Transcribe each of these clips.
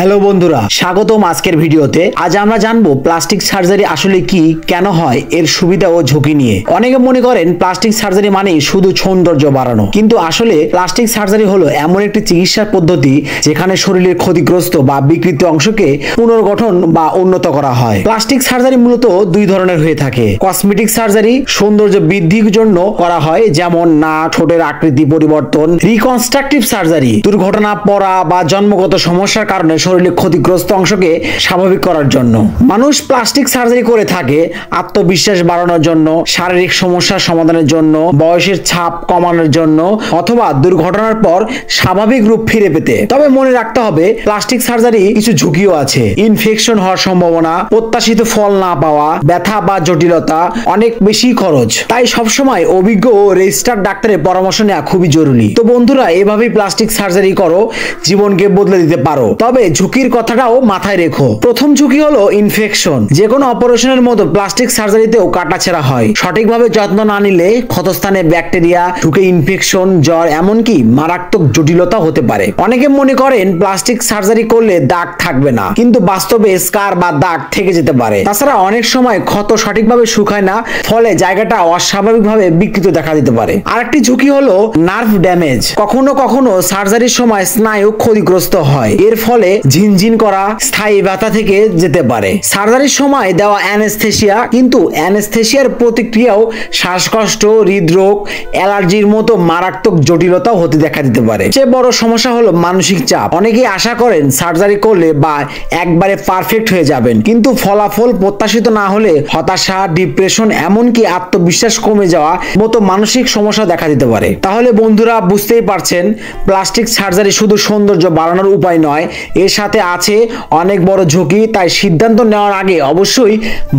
Hello বন্ধুরা, স্বাগতম আজকের ভিডিওতে। আজ আমরা জানবো প্লাস্টিক সার্জারি আসলে কি, কেন হয়, এর সুবিধা ও ঝুঁকি নিয়ে। অনেকে মনে করেন প্লাস্টিক সার্জারি মানে শুধু সৌন্দর্য বাড়ানো, কিন্তু আসলে প্লাস্টিক সার্জারি হলো এমন একটি চিকিৎসা পদ্ধতি যেখানে শরীরের ক্ষতিগ্রস্ত বা বিকৃত অংশকে পুনর্গঠন বা উন্নত করা হয়। প্লাস্টিক সার্জারি মূলত দুই ধরনের হয়ে থাকে। কসমেটিক সার্জারি সৌন্দর্য বৃদ্ধির জন্য করা হয়, যেমন নাক, ঠোঁটের আকৃতি পরিবর্তন। রিকনস্ট্রাকটিভ সার্জারি দুর্ঘটনা, পড়া বা জন্মগত সমস্যার কারণে শরীরের ক্ষতিগ্রস্ত অংশকে স্বাভাবিক করার জন্য। মানুষ প্লাস্টিক সার্জারি করে থাকে আত্মবিশ্বাস বাড়ানোর জন্য, শারীরিক সমস্যার সমাধানের জন্য, বয়সের ছাপ কমানোর জন্য, অথবা দুর্ঘটনার পর স্বাভাবিক রূপ ফিরে পেতে। তবে মনে রাখতে হবে প্লাস্টিক সার্জারি কিছু ঝুঁকিও আছে। ইনফেকশন হওয়ার সম্ভাবনা, প্রত্যাশিত ফল না পাওয়া, ব্যথা বা জটিলতা, অনেক বেশি খরচ। তাই সবসময় অভিজ্ঞ ও রেজিস্টার্ড ডাক্তারের পরামর্শ নেওয়া খুবই জরুরি। তো বন্ধুরা, এভাবেই প্লাস্টিক সার্জারি করো, জীবনকে বদলে দিতে পারো। তবে ঝুঁকির কথাটাও মাথায় রেখো। প্রথম ঝুঁকি হলো ইনফেকশন। যে কোনো অপারেশনের মতো প্লাস্টিক সার্জারিতেও কাটাছেঁড়া হয়। সঠিকভাবে যত্ন না নিলে ক্ষতস্থানে ব্যাকটেরিয়া ঢুকে ইনফেকশন, জ্বর, এমনকি মারাত্মক জটিলতা হতে পারে। অনেকে মনে করেন প্লাস্টিক সার্জারি করলে দাগ থাকবে না, কিন্তু বাস্তবে স্কার বা দাগ থেকে যেতে পারে। তাছাড়া অনেক সময় ক্ষত সঠিকভাবে শুকায় না, ফলে জায়গাটা অস্বাভাবিকভাবে বিকৃত দেখা দিতে পারে। আরেকটি ঝুঁকি হলো নার্ভ ড্যামেজ। কখনো কখনো সার্জারির সময় স্নায়ু ক্ষতিগ্রস্ত হয়, এর ফলে ঝিনঝিন করা, স্থায়ী ব্যথা থেকে যেতে পারে। সার্জারির সময় দেওয়া অ্যানেস্থেসিয়া, কিন্তু অ্যানেস্থেসিয়ার প্রতিক্রিয়াও শ্বাসকষ্ট, হৃদরোগ, অ্যালার্জির মতো মারাত্মক জটিলতাও হতে দেখা দিতে পারে। সবচেয়ে বড় সমস্যা হলো মানসিক চাপ। অনেকেই আশা করেন সার্জারি করলে বা একবারে পারফেক্ট হয়ে যাবেন, কিন্তু ফলাফল প্রত্যাশিত না হলে হতাশা, ডিপ্রেশন, এমনকি আত্মবিশ্বাস কমে যাওয়া মতো মানসিক সমস্যা দেখা দিতে পারে। তাহলে বন্ধুরা, বুঝতেই পারছেন প্লাস্টিক সার্জারি শুধু সৌন্দর্য বাড়ানোর উপায় নয়, এর সাথে আছে অনেক বড় ঝুঁকি। তাই সিদ্ধান্ত নেওয়ার আগে অবশ্যই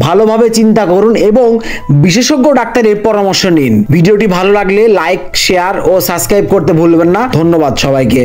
ভালোভাবে চিন্তা করুন এবং বিশেষজ্ঞ ডাক্তারের পরামর্শ নিন। ভিডিওটি ভালো লাগলে লাইক, শেয়ার ও সাবস্ক্রাইব করতে ভুলবেন না। ধন্যবাদ সবাইকে।